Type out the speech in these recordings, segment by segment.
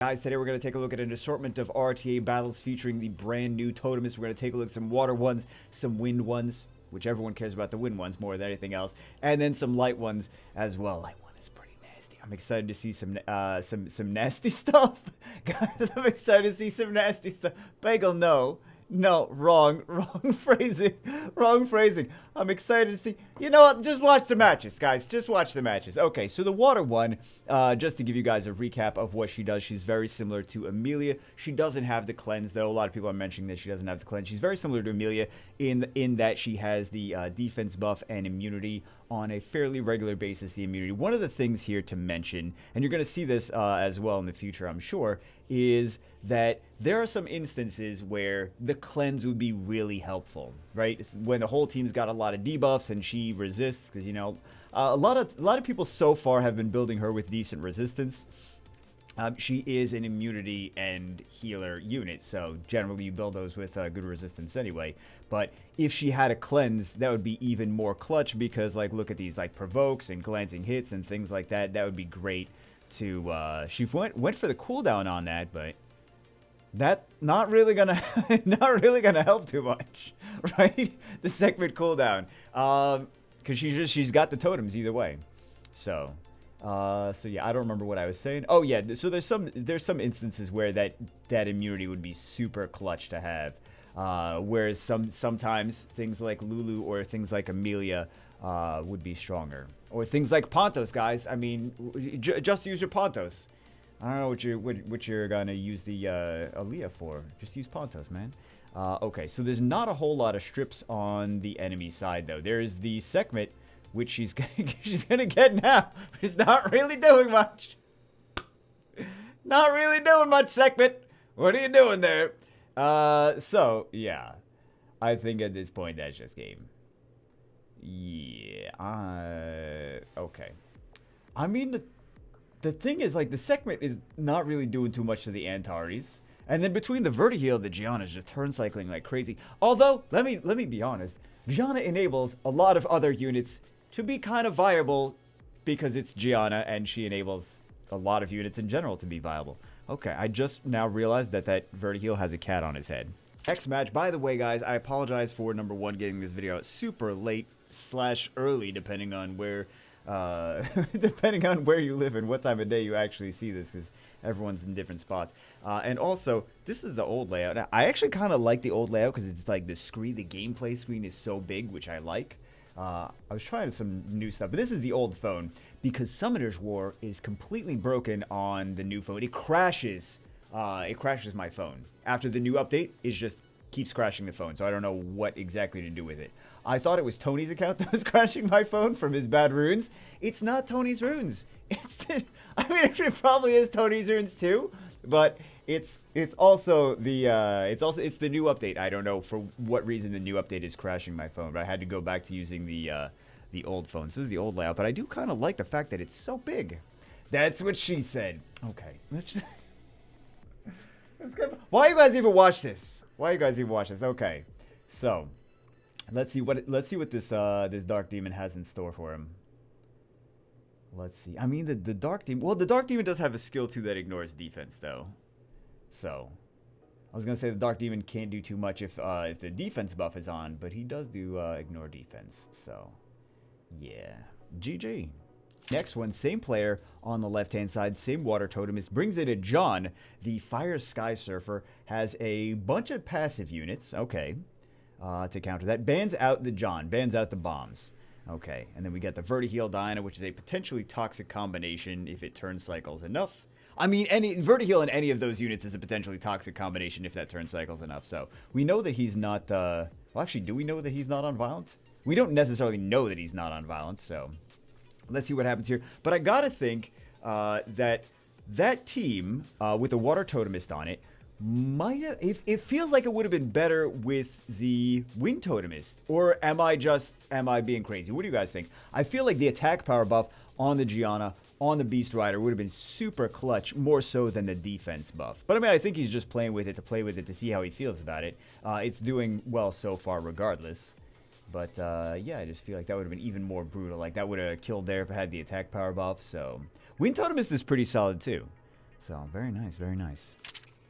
Guys, today we're going to take a look at an assortment of RTA battles featuring the brand new Totemis. We're going to take a look at some water ones, some wind ones, which everyone cares about the wind ones more than anything else, and then some light ones as well. Light one is pretty nasty. I'm excited to see some nasty stuff. Guys, I'm excited to see some nasty stuff. Bagel, no. No, wrong phrasing, wrong phrasing. I'm excited to see. You know what? Just watch the matches, guys. Just watch the matches. Okay, so the water one, just to give you guys a recap of what she does, she's very similar to Aaliyah. She doesn't have the cleanse, though. A lot of people are mentioning that she doesn't have the cleanse. She's very similar to Aaliyah in that she has the defense buff and immunity on a fairly regular basis, the immunity. One of the things here to mention, and you're going to see this as well in the future, I'm sure, is that there are some instances where the cleanse would be really helpful, right? It's when the whole team's got a lot of debuffs and she resists, because, you know, a lot of people so far have been building her with decent resistance. She is an immunity and healer unit, so generally you build those with good resistance anyway. But if she had a cleanse, that would be even more clutch, because, like, look at these, like, provokes and glancing hits and things like that. That would be great to, she went for the cooldown on that, but that not really gonna help too much, right? The segment cooldown, because she's got the totems either way. So yeah, I don't remember what I was saying. Oh yeah, so there's some instances where that immunity would be super clutch to have, whereas sometimes things like Lulu or things like Amelia would be stronger, or things like Pontos, guys. I mean, just use your Pontos. I don't know what you're gonna use the Aaliyah for. Just use Pontos, man. Okay, so there's not a whole lot of strips on the enemy side, though. There's the Sekhmet, which she's gonna get now. But it's not really doing much. Not really doing much, Sekhmet. What are you doing there? So yeah, I think at this point that's just game. Yeah. Okay. I mean, the thing is, like, the Sekhmet is not really doing too much to the Antares. And then between the Vertiheal, the Gianna's just turn cycling like crazy. Although, let me be honest, Gianna enables a lot of other units to be kind of viable because it's Gianna, and she enables a lot of units in general to be viable. Okay, I just now realized that Vertiheal has a cat on his head. X match. By the way, guys, I apologize for, number one, getting this video out super late / early, depending on where you live and what time of day you actually see this, because everyone's in different spots. And also, this is the old layout. I actually kind of like the old layout because it's like the gameplay screen is so big, which I like. I was trying some new stuff, but this is the old phone because Summoner's War is completely broken on the new phone. It crashes my phone. After the new update, it just keeps crashing the phone, so I don't know what exactly to do with it. I thought it was Tony's account that was crashing my phone from his bad runes. It's not Tony's runes. I mean, it probably is Tony's runes too, but it's also the new update. I don't know for what reason the new update is crashing my phone, but I had to go back to using the old phone. This is the old layout, but I do kind of like the fact that it's so big. That's what she said. Okay, let's just. Why you guys even watch this? Okay, so let's see what this Dark Demon has in store for him. Let's see. I mean, the Dark Demon. Well, the Dark Demon does have a skill too that ignores defense, though. So I was gonna say the Dark Demon can't do too much if the defense buff is on, but he does do ignore defense. So yeah, GG. Next one, same player on the left-hand side, same water totemist, brings in a John. The Fire Sky Surfer has a bunch of passive units, okay, to counter that. Bans out the John, bans out the bombs. Okay, and then we get the Vertiheal Diana, which is a potentially toxic combination if it turn cycles enough. I mean, Vertiheal in any of those units is a potentially toxic combination if that turn cycles enough. So we know that he's not, well, actually, do we know that he's not on Violent? We don't necessarily know that he's not on Violent, so let's see what happens here. But I gotta think that team with the Water Totemist on it might have. It feels like it would have been better with the Wind Totemist. Or am I being crazy? What do you guys think? I feel like the attack power buff on the Gianna, on the Beast Rider would have been super clutch, more so than the defense buff. But I mean, I think he's just playing with it to see how he feels about it. It's doing well so far regardless. But yeah, I just feel like that would have been even more brutal. Like, that would have killed there if it had the attack power buff. So Wind Totemist is pretty solid too. So, very nice, very nice.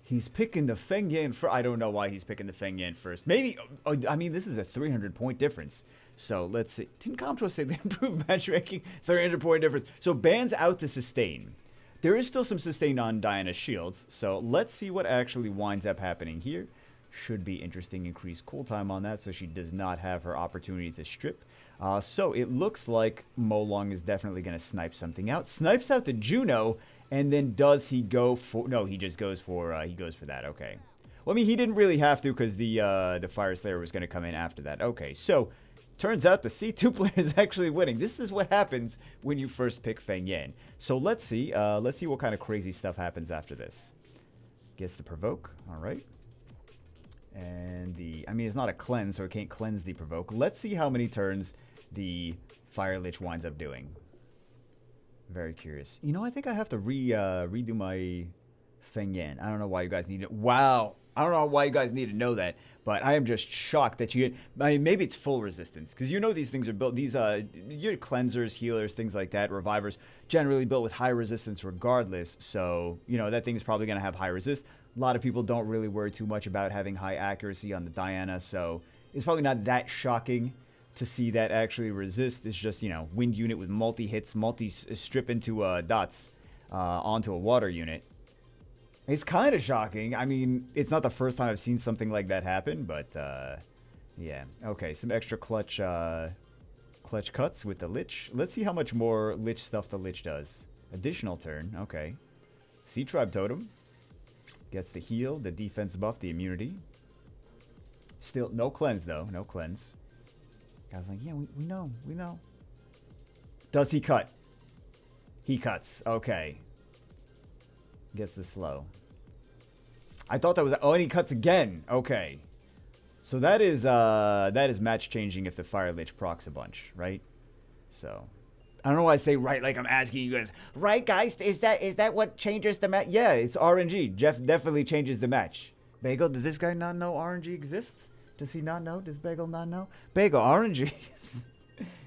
He's picking the Feng Yan first. I don't know why he's picking the Feng Yan first. Maybe, I mean, this is a 300-point difference. So, let's see. Didn't Comtro say they improved matchmaking? 300-point difference. So, Ban's out to sustain. There is still some sustain on Diana's shields. So, let's see what actually winds up happening here. Should be interesting. Increased cool time on that, so she does not have her opportunity to strip. So, it looks like Molong is definitely going to snipe something out. Snipes out the Juno. And then does he go for... No, he just goes for... he goes for that. Okay. Well, I mean, he didn't really have to because the Fire Slayer was going to come in after that. Okay, so turns out the C2 player is actually winning. This is what happens when you first pick Feng Yan. So let's see. Let's see what kind of crazy stuff happens after this. Gets the provoke. All right. And the... I mean, it's not a cleanse, so it can't cleanse the provoke. Let's see how many turns the Fire Lich winds up doing. Very curious. You know, I think I have to redo my Feng Yan. I don't know why you guys need it. Wow. I don't know why you guys need to know that, but I am just shocked that you... I mean, maybe it's full resistance, because you know these things are built... These your cleansers, healers, things like that, revivers, generally built with high resistance regardless. So, you know, that thing is probably going to have high resist. A lot of people don't really worry too much about having high accuracy on the Diana, so it's probably not that shocking to see that actually resist. It's just, you know, wind unit with multi-hits, multi-strip into dots onto a water unit. It's kind of shocking. I mean, it's not the first time I've seen something like that happen, but yeah. Okay, some extra clutch cuts with the Lich. Let's see how much more Lich stuff the Lich does. Additional turn, okay. Sea Tribe Totem. Gets the heal, the defense buff, the immunity. Still, no cleanse though, no cleanse. Guy's like, yeah, we know. Does he cut? He cuts. Okay. Gets the slow. I thought that was... Oh, and he cuts again. Okay. So that is match changing if the Fire Lich procs a bunch, right? So I don't know why I say right like I'm asking you guys. Right, guys? Is that what changes the match? Yeah, it's RNG. Jeff definitely changes the match. Bagel, does this guy not know RNG exists? Does he not know? Does Bagel not know? Bagel, RNG.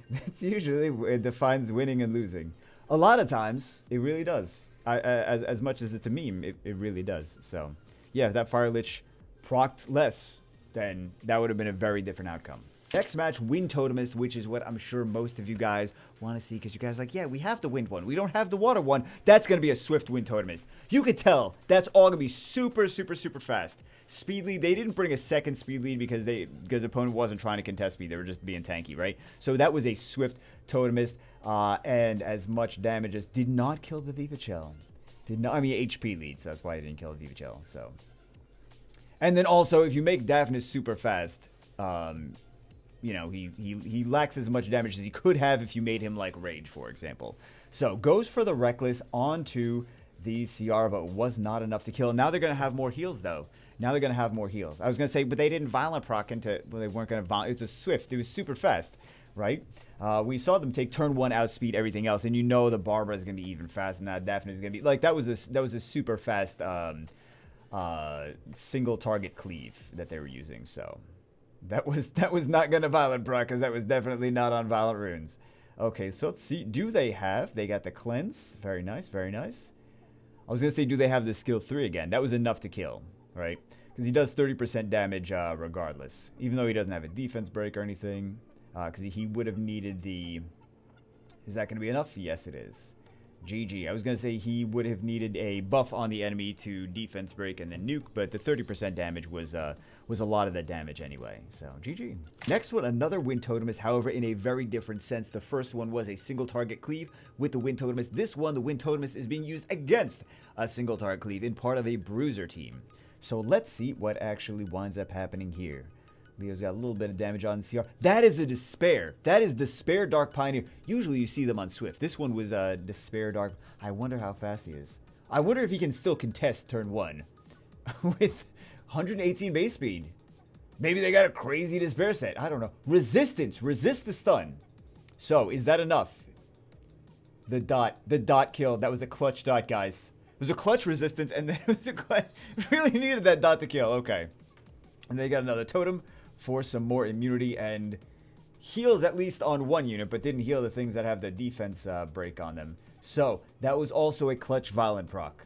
That's usually it defines winning and losing. A lot of times, it really does. As much as it's a meme, it really does. So, yeah, if that Fire Lich procced less, then that would have been a very different outcome. Next match, Wind Totemist, which is what I'm sure most of you guys want to see, because you guys are like, yeah, we have the Wind one. We don't have the Water one. That's going to be a swift Wind Totemist. You could tell that's all going to be super, super, super fast. Speed lead, they didn't bring a second speed lead because the opponent wasn't trying to contest speed. They were just being tanky, right? So that was a swift Totemist, and as much damage as did not kill the Vivachel. Did not, I mean, HP lead, so that's why I didn't kill the Vivachel, so. And then also, if you make Daphnis super fast, you know, he lacks as much damage as he could have if you made him like Rage, for example. So, goes for the Reckless onto the CR, but was not enough to kill. Now they're going to have more heals, though. Now they're going to have more heals. I was going to say, but they didn't Violent proc into... Well, they weren't going to Violent... It was a Swift. It was super fast, right? We saw them take turn 1 outspeed everything else, and you know the Barbara is going to be even fast, and that Daphne is going to be... Like, that was a super fast single target cleave that they were using, so... That was not going to Violent proc, because that was definitely not on Violent Runes. Okay, so let's see. Do they have... They got the Cleanse. Very nice, very nice. I was going to say, do they have the skill 3 again? That was enough to kill, right? Because he does 30% damage regardless. Even though he doesn't have a defense break or anything. Because he would have needed the... Is that going to be enough? Yes, it is. GG. I was going to say he would have needed a buff on the enemy to defense break and then nuke, but the 30% damage was a lot of the damage anyway. So, GG. Next one, another Wind Totemist, however, in a very different sense. The first one was a single target cleave with the Wind Totemist. This one, the Wind Totemist, is being used against a single target cleave in part of a bruiser team. So, let's see what actually winds up happening here. Leo's got a little bit of damage on CR. That is a Despair. That is Despair Dark Pioneer. Usually you see them on Swift. This one was a Despair Dark. I wonder how fast he is. I wonder if he can still contest turn 1 with 118 base speed. Maybe they got a crazy Despair set. I don't know. Resistance. Resist the stun. So, is that enough? The dot kill. That was a clutch dot, guys. It was a clutch resistance, and then it was a clutch. Really needed that dot to kill. Okay. And they got another totem for some more immunity and heals at least on one unit, but didn't heal the things that have the defense break on them. So, that was also a clutch Violent proc.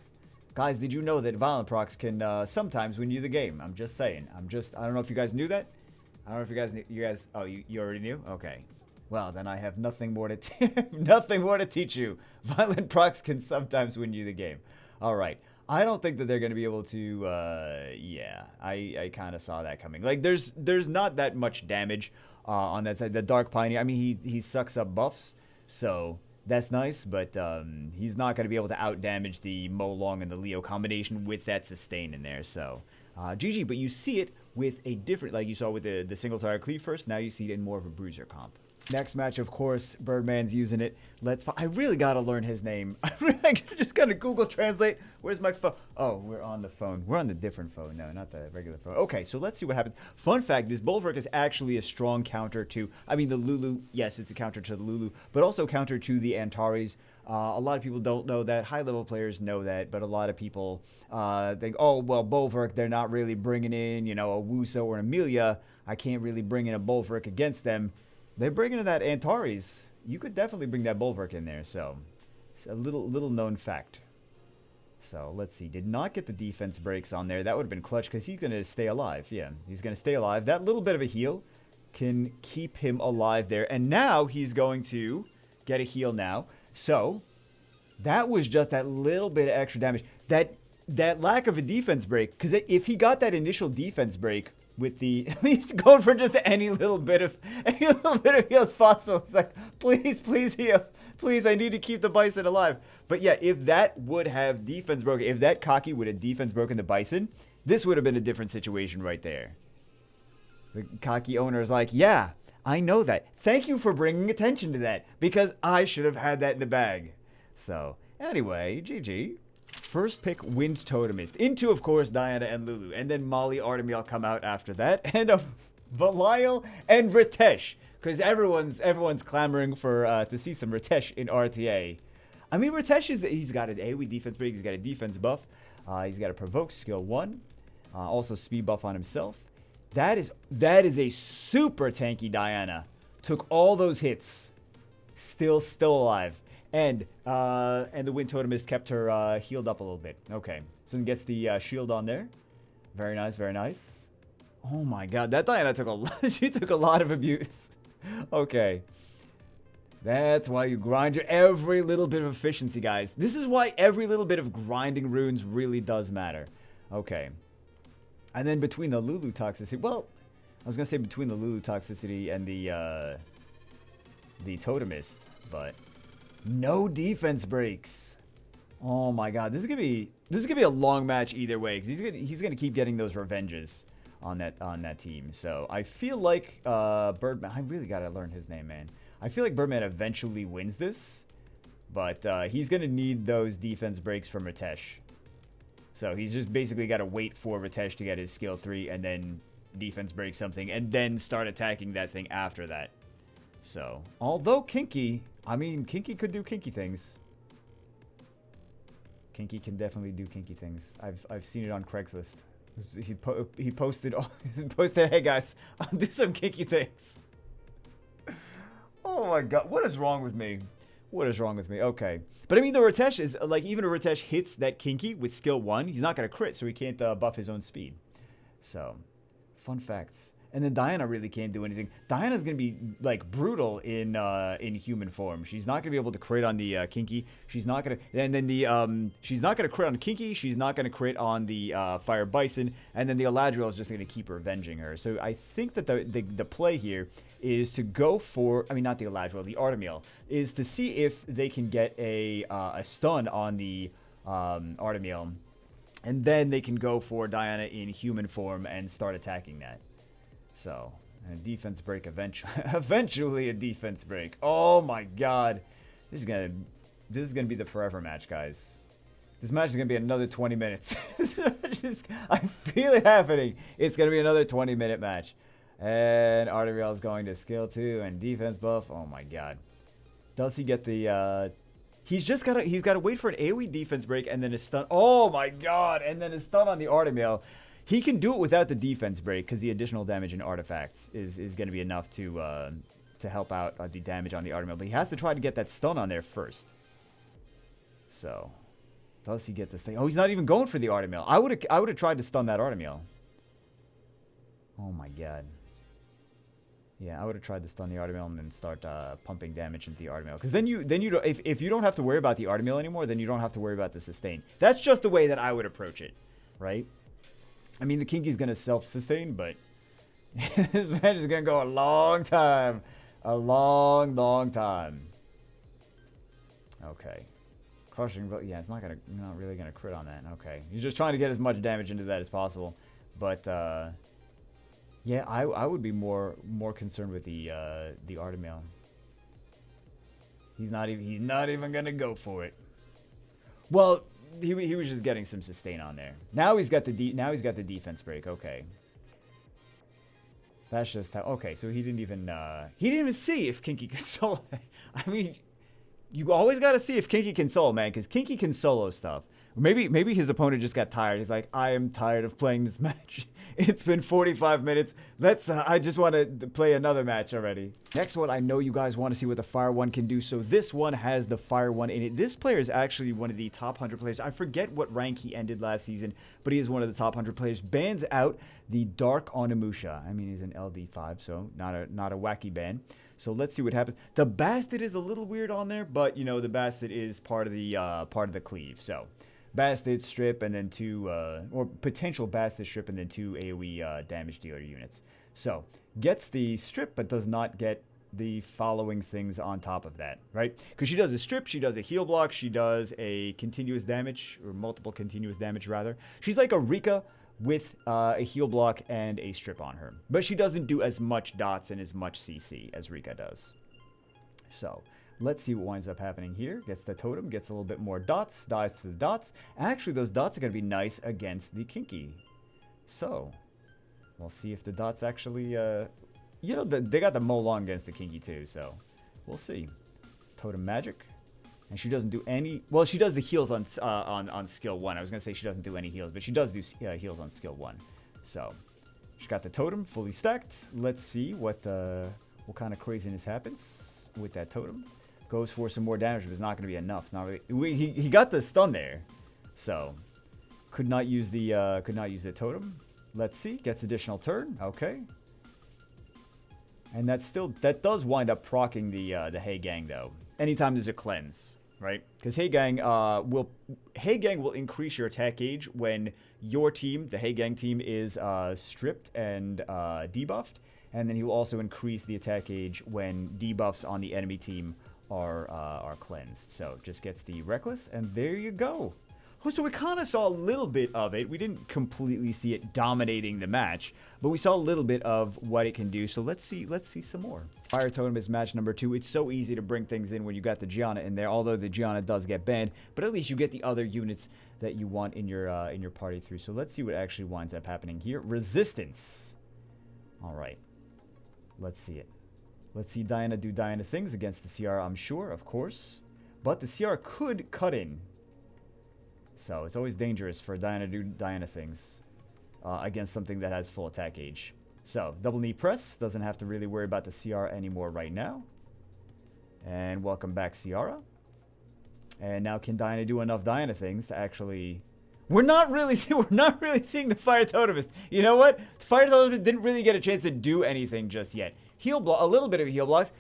Guys, did you know that Violent Procs can sometimes win you the game? I'm just saying. I don't know if you guys knew that. I don't know if you guys, oh, you already knew? Okay. Well, then I have nothing more to nothing more to teach you. Violent Procs can sometimes win you the game. All right. I don't think that they're going to be able to, yeah, I kind of saw that coming. Like, there's not that much damage on that side. The Dark Pioneer, I mean, he sucks up buffs, so that's nice, but he's not going to be able to out-damage the Mo Long and the Leo combination with that sustain in there, so GG. But you see it with a different, like you saw with the single target cleave first, now you see it in more of a bruiser comp. Next match, of course, Birdman's using it. I really got to learn his name. I'm just going to Google Translate. Where's my phone? Oh, we're on the phone. We're on the different phone. No, not the regular phone. Okay, so let's see what happens. Fun fact, this Bulwark is actually a strong counter to, I mean, the Lulu. Yes, it's a counter to the Lulu, but also counter to the Antares. A lot of people don't know that. High-level players know that, but a lot of people think, oh, well, Bulwark, they're not really bringing in, you know, a Wuso or an Aaliyah. I can't really bring in a Bulwark against them. They're bringing in that Antares. You could definitely bring that Bulwark in there. So, it's a little known fact. So, let's see. Did not get the defense breaks on there. That would have been clutch because he's going to stay alive. Yeah, he's going to stay alive. That little bit of a heal can keep him alive there. And now he's going to get a heal now. So, that was just that little bit of extra damage. That lack of a defense break. Because if he got that initial defense break, with the, he's going for just any little bit of heal as possible. It's like, please heal. Please, I need to keep the Bison alive. But yeah, if that would have defense broken, if that Cocky would have defense broken the Bison, this would have been a different situation right there. The Cocky owner is like, yeah, I know that. Thank you for bringing attention to that, because I should have had that in the bag. So, anyway, GG. First pick wins Totemist. Into, of course, Diana and Lulu. And then Molly Artemiel come out after that. And Belial and Ritesh. Because everyone's clamoring for to see some Ritesh in RTA. I mean, Ritesh he's got an AoE defense break. He's got a defense buff. He's got a provoke skill 1. Also speed buff on himself. That is a super tanky Diana. Took all those hits. Still alive. And the Wind Totemist kept her healed up a little bit. Okay. So he gets the shield on there. Very nice, very nice. Oh my god, that Diana took a lot. She took a lot of abuse. Okay. That's why you grind your every little bit of efficiency, guys. This is why every little bit of grinding runes really does matter. Okay. And then between the Lulu toxicity, well, I was gonna say between the Lulu toxicity and the Totemist, but no defense breaks. Oh my god, this is gonna be a long match either way, because he's gonna keep getting those revenges on that team. So I feel like Birdman. I really gotta learn his name, man. I feel like Birdman eventually wins this, but he's gonna need those defense breaks from Ritesh. So he's just basically got to wait for Ritesh to get his skill 3 and then defense break something and then start attacking that thing after that. So, although Kinky, I mean, Kinky could do kinky things. Kinky can definitely do kinky things. I've seen it on Craigslist. He posted, hey guys, I'll do some kinky things. Oh my god, what is wrong with me? What is wrong with me? Okay. But I mean, the Ritesh is, like, even if Ritesh hits that Kinky with skill 1, he's not going to crit, so he can't buff his own speed. So, fun facts. And then Diana really can't do anything. Diana's going to be, like, brutal in human form. She's not going to be able to crit on the Kinky. She's not going to, and then she's not going to crit on Kinky. She's not going to crit on the Fire Bison. And then the Eladriel is just going to keep revenging her. So I think that the play here is to go for, I mean, not the Eladriel, the Artemiel, is to see if they can get a stun on the Artemiel. And then they can go for Diana in human form and start attacking that. So, a defense break eventually. Eventually a defense break. Oh my god. This is gonna be the forever match, guys. This match is gonna be another 20 minutes. I feel it happening. It's gonna be another 20-minute match. And Artemiel is going to skill 2 and defense buff. Oh my god. Does he get the he's gotta wait for an AoE defense break and then a stun. Oh my god, and then a stun on the Artemiel. He can do it without the defense break because the additional damage in artifacts is going to be enough to help out the damage on the Artemiel. But he has to try to get that stun on there first. So, Does he get this thing? Oh, he's not even going for the Artemiel. I would have tried to stun that Artemiel. Oh my god. Yeah, I would have tried to stun the Artemiel and then start pumping damage into the Artemiel. Because then you don't, if you don't have to worry about the Artemiel anymore, then you don't have to worry about the sustain. That's just the way that I would approach it, right? I mean, the Kinky's gonna self-sustain, but this match is gonna go a long time, a long, long time. Okay, crushing, but yeah, it's not really gonna crit on that. Okay, he's just trying to get as much damage into that as possible, but yeah, I would be more concerned with the Artemiel. He's not even gonna go for it. Well, he was just getting some sustain on there. Now he's got the defense break. Okay, that's just how. Okay, so he didn't even see if Kinky could solo. I mean, you always got to see if Kinky can solo, man, because Kinky can solo stuff. Maybe his opponent just got tired. He's like, I am tired of playing this match. It's been 45 minutes. I just want to play another match already. Next one, I know you guys want to see what the Fire one can do. So this one has the Fire one in it. This player is actually one of the top 100 players. I forget what rank he ended last season, but he is one of the top 100 players. Bans out the Dark Onimusha. I mean, he's an LD5, so not a wacky ban. So let's see what happens. The Bastard is a little weird on there, but you know the Bastard is part of the cleave. So Bastard strip and then two, or potential Bastard strip and then two AoE damage dealer units. So gets the strip, but does not get the following things on top of that, right? Because she does a strip, she does a heal block, she does a continuous damage, or multiple continuous damage rather. She's like a Rika with a heal block and a strip on her. But she doesn't do as much dots and as much CC as Rika does. So let's see what winds up happening here. Gets the totem, gets a little bit more dots, dies to the dots. Actually, those dots are going to be nice against the Kinky. So we'll see if the dots actually, you know, they got the Molong against the Kinky too. So we'll see. Totem magic. And she doesn't do any... Well, she does the heals on skill 1. I was going to say she doesn't do any heals, but she does do heals on skill 1. So, she's got the totem fully stacked. Let's see what kind of craziness happens with that totem. Goes for some more damage, but it's not going to be enough. It's not really... He got the stun there. So, could not use the totem. Let's see. Gets additional turn. Okay. And that does wind up proccing the Hey Gang, though. Anytime there's a cleanse, right? Because Hey Gang will increase your attack gauge when your team, the Hey Gang team, is stripped and debuffed, and then he will also increase the attack gauge when debuffs on the enemy team are cleansed. So just gets the reckless, and there you go. Oh, so we kind of saw a little bit of it. We didn't completely see it dominating the match, but we saw a little bit of what it can do. So let's see some more. Fire Totem is match number 2. It's so easy to bring things in when you got the Gianna in there, although the Gianna does get banned, but at least you get the other units that you want in your party through. So let's see what actually winds up happening here. Resistance. All right. Let's see it. Let's see Diana do Diana things against the CR, I'm sure, of course. But the CR could cut in. So it's always dangerous for Diana to do Diana things against something that has full attack gauge. So double knee press, doesn't have to really worry about the CR anymore right now. And welcome back, Ciara. And now can Diana do enough Diana things to actually... We're not really seeing the Fire Totemist. You know what? The Fire Totemist didn't really get a chance to do anything just yet. Heal block, a little bit of heal blocks.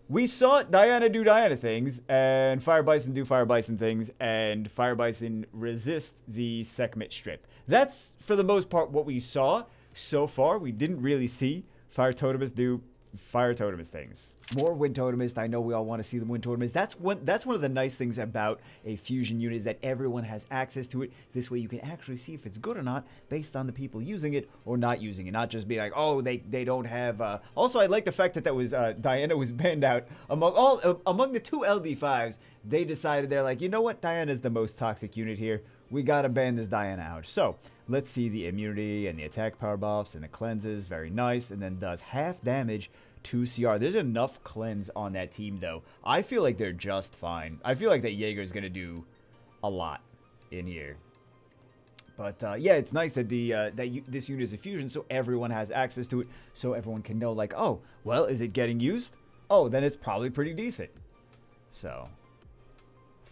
We saw Diana do Diana things, and Fire Bison do Fire Bison things, and Fire Bison resist the Sekhmet strip. That's, for the most part, what we saw so far. We didn't really see Fire Totemist do Fire Totemist things. More Wind Totemist. I know we all want to see the Wind Totemist. That's one of the nice things about a fusion unit, is that everyone has access to it. This way you can actually see if it's good or not based on the people using it or not using it. Not just be like, oh, they don't have... Also, I like the fact that was Diana was banned out. Among the two LD5s, they decided, they're like, you know what? Diana's the most toxic unit here. We gotta ban this Diana out. So, let's see the immunity and the attack power buffs and the cleanses. Very nice. And then does half damage to CR. There's enough cleanse on that team, though. I feel like they're just fine. I feel like that Jaeger's going to do a lot in here. But, yeah, it's nice that this unit is a fusion, so everyone has access to it, so everyone can know, like, oh, well, is it getting used? Oh, then it's probably pretty decent. So,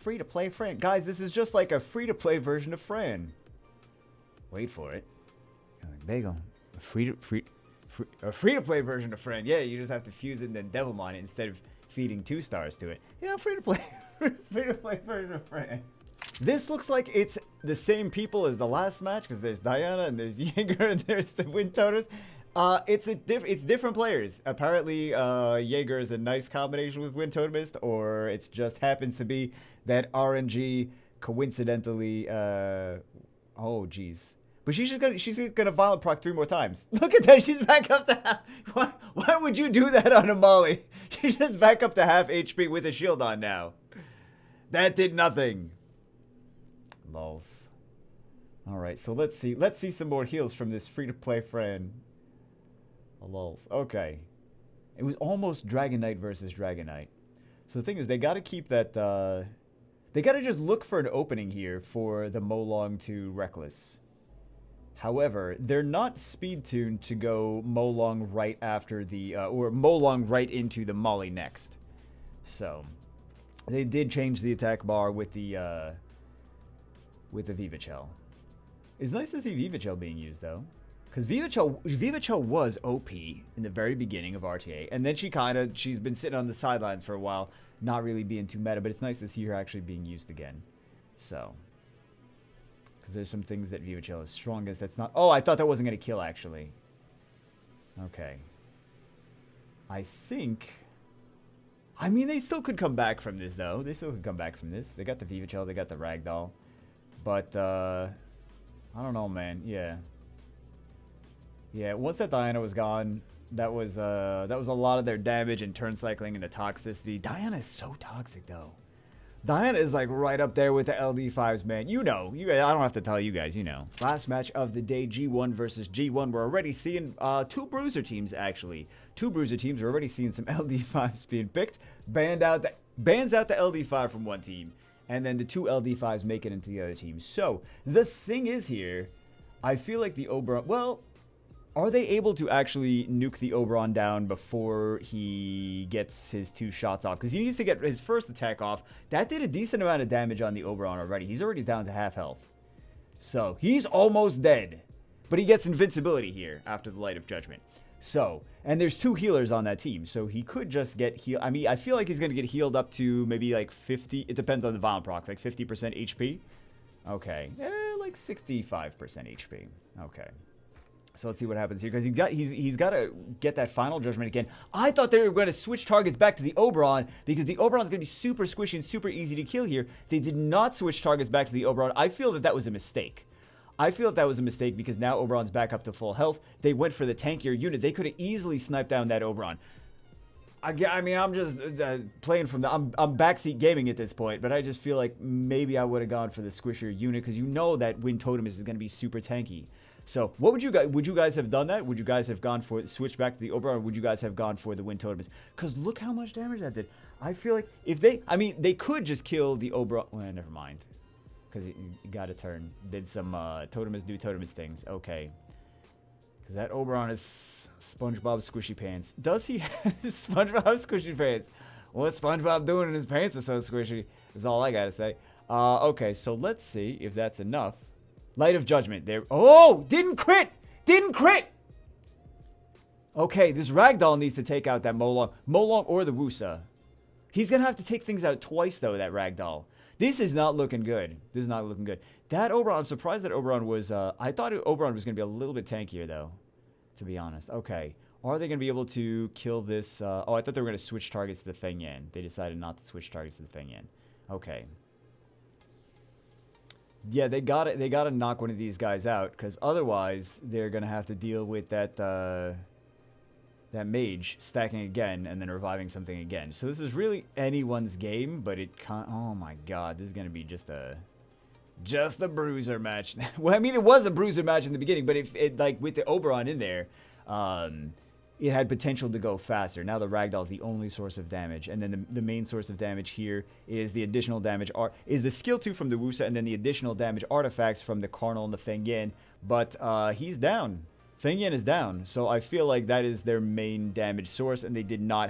free-to-play Fran. Guys, this is just like a free-to-play version of Fran. Wait for it. Bagel. A free-to-play version of Fran. Yeah, you just have to fuse it and then Devilmon it instead of feeding 2 stars to it. Yeah, free-to-play. Free-to-play version of Fran. This looks like it's the same people as the last match, because there's Diana and there's Jaeger and there's the Wind Totems. It's different players. Apparently, Jaeger is a nice combination with Wind Totemist, or it just happens to be that RNG coincidentally. Oh, jeez. But she's gonna violent proc 3 more times. Look at that, she's back up to half. Why would you do that on a Molly? She's just back up to half HP with a shield on now. That did nothing. Lols. All right, so let's see some more heals from this free-to-play friend. Lols. Okay. It was almost Dragon Knight versus Dragon Knight. So the thing is, they got to keep that. They got to just look for an opening here for the Molong to Reckless. However, they're not speed tuned to go Molong right after the or Molong right into the Molly next. So they did change the attack bar with the Vivachel. It's nice to see Vivachel being used though. Because Vivachel was OP in the very beginning of RTA, and then she's been sitting on the sidelines for a while, not really being too meta, but it's nice to see her actually being used again. So, because there's some things that Vivachel is strong against that's not... Oh, I thought that wasn't going to kill, actually. Okay. I think... I mean, they still could come back from this, though. They still could come back from this. They got the Vivachel, they got the Ragdoll. But, I don't know, man. Yeah. Yeah, once that Diana was gone, that was a lot of their damage and turn cycling and the toxicity. Diana is so toxic though. Diana is like right up there with the LD5s, man. You know, you guys, I don't have to tell you guys, you know. Last match of the day, G1 versus G1. We're already seeing 2 bruiser teams actually. 2 bruiser teams. We're already seeing some LD5s being picked. Bans out the LD5 from one team, and then the 2 LD5s make it into the other team. So the thing is here, I feel like the Oberon. Well. Are they able to actually nuke the Oberon down before he gets his 2 shots off? Because he needs to get his first attack off. That did a decent amount of damage on the Oberon already. He's already down to half health. So, he's almost dead. But he gets invincibility here after the Light of Judgment. So, and there's 2 healers on that team. So, he could just get healed. I mean, I feel like he's going to get healed up to maybe like 50. It depends on the Violent procs. Like 50% HP. Okay. Like 65% HP. Okay. So let's see what happens here, because he's got to get that final judgment again. I thought they were going to switch targets back to the Oberon, because the Oberon's going to be super squishy and super easy to kill here. They did not switch targets back to the Oberon. I feel that that was a mistake. I feel that was a mistake because now Oberon's back up to full health. They went for the tankier unit. They could have easily sniped down that Oberon. I mean, I'm just playing from the... I'm backseat gaming at this point, but I just feel like maybe I would have gone for the squishier unit, because you know that Wind Totemis is going to be super tanky. So, what would you guys have done that? Would you guys have gone for switch back to the Oberon, or would you guys have gone for the Wind Totemis? Because look how much damage that did. I feel like if they, I mean, they could just kill the Oberon. Well, never mind, because you got to turn. Did some Totemis do Totemis things? Okay, because that Oberon is SpongeBob Squishy Pants. Does he have SpongeBob Squishy Pants? What SpongeBob doing in his pants is so squishy. Is all I gotta say. Okay, so let's see if that's enough. Light of Judgment. There. Oh! Didn't crit! Didn't crit! Okay, this Ragdoll needs to take out that Molong. Molong or the Wusa. He's going to have to take things out twice, though, that Ragdoll. This is not looking good. This is not looking good. That Oberon, I'm surprised that Oberon was... I thought Oberon was going to be a little bit tankier, though, to be honest. Okay. Are they going to be able to kill this... oh, I thought they were going to switch targets to the Feng Yan. They decided not to switch targets to the Feng Yan. Okay. Yeah, they gotta knock one of these guys out, because otherwise they're gonna have to deal with that that mage stacking again and then reviving something again. So this is really anyone's game, but it can't. Oh my God, this is gonna be just a bruiser match. Well, I mean, it was a bruiser match in the beginning, but if it like with the Oberon in there, it had potential to go faster. Now the Ragdoll is the only source of damage, and then the main source of damage here is the additional damage is the skill 2 from the Wusa, and then the additional damage artifacts from the Carnal and the Feng Yan. But he's down. Feng Yan is down, so I feel like that is their main damage source, and they did not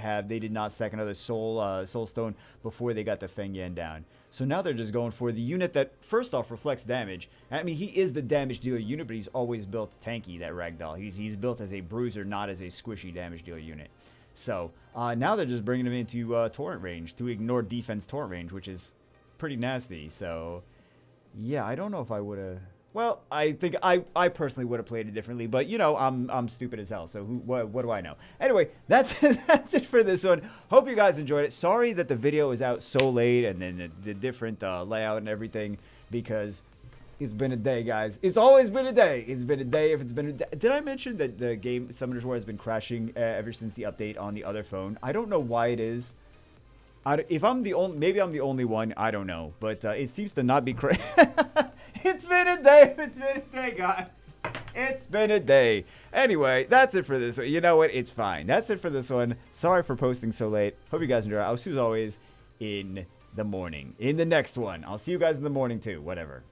stack another soul stone before they got the Feng Yan down. So now they're just going for the unit that, first off, reflects damage. I mean, he is the damage dealer unit, but he's always built tanky, that ragdoll. He's built as a bruiser, not as a squishy damage dealer unit. So now they're just bringing him into torrent range to ignore defense torrent range, which is pretty nasty. So yeah, I don't know if I would have. Well, I think I personally would have played it differently, but you know, I'm stupid as hell, so what do I know? Anyway, that's that's it for this one. Hope you guys enjoyed it. Sorry that the video is out so late and then the different layout and everything, because it's been a day, guys. It's always been a day. It's been a day if it's been a day. Did I mention that the game Summoner's War has been crashing ever since the update on the other phone? I don't know why it is. If I'm the only, maybe I'm the only one. I don't know, but it seems to not be crazy. It's been a day. It's been a day, guys. It's been a day. Anyway, that's it for this one. You know what? It's fine. That's it for this one. Sorry for posting so late. Hope you guys enjoy. I'll see you as always in the morning. In the next one. I'll see you guys in the morning too. Whatever.